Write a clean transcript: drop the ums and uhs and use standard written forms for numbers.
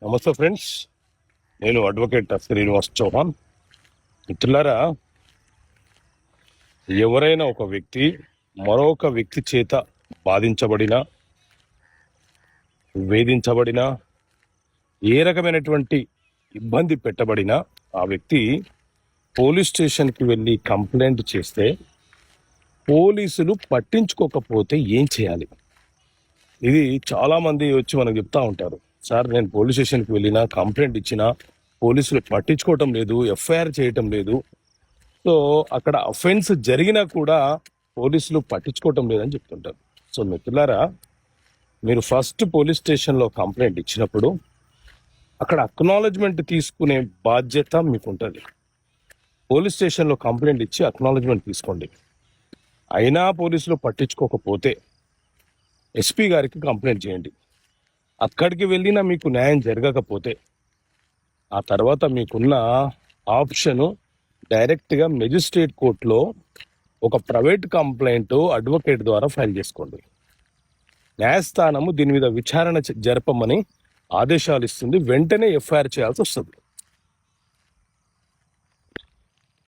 నమస్తే ఫ్రెండ్స్, నేను అడ్వకేట్ శ్రీనివాస్ చౌహాన్. మిత్రులారా, ఎవరైనా ఒక వ్యక్తి మరొక వ్యక్తి చేత బాధించబడినా, వేధించబడినా, ఏ రకమైనటువంటి ఇబ్బంది పెట్టబడినా ఆ వ్యక్తి పోలీస్ స్టేషన్కి వెళ్ళి కంప్లైంట్ చేస్తే పోలీసులు పట్టించుకోకపోతే ఏం చేయాలి? ఇది చాలామంది వచ్చి మనకు చెప్తా ఉంటారు. సార్, నేను పోలీస్ స్టేషన్కి వెళ్ళినా, కంప్లైంట్ ఇచ్చినా పోలీసులు పట్టించుకోవటం లేదు, ఎఫ్ఐఆర్ చేయటం లేదు. సో అక్కడ అఫెన్స్ జరిగినా కూడా పోలీసులు పట్టించుకోవటం లేదని చెప్తుంటారు. సో మిత్రులారా, మీరు ఫస్ట్ పోలీస్ స్టేషన్లో కంప్లైంట్ ఇచ్చినప్పుడు అక్కడ అక్నాలెడ్జ్మెంట్ తీసుకునే బాధ్యత మీకు ఉంటుంది. పోలీస్ స్టేషన్లో కంప్లైంట్ ఇచ్చి అక్నాలెడ్జ్మెంట్ తీసుకోండి. అయినా పోలీసులు పట్టించుకోకపోతే ఎస్పీ గారికి కంప్లైంట్ చేయండి. అక్కడికి వెళ్ళినా మీకు న్యాయం జరగకపోతే ఆ తర్వాత మీకున్న ఆప్షను డైరెక్ట్గా మెజిస్ట్రేట్ కోర్టులో ఒక ప్రైవేట్ కంప్లైంట్ అడ్వకేట్ ద్వారా ఫైల్ చేసుకోండి. న్యాయస్థానము దీని మీద విచారణ జరపమని ఆదేశాలు ఇస్తుంది. వెంటనే ఎఫ్ఐఆర్ చేయాల్సి వస్తుంది.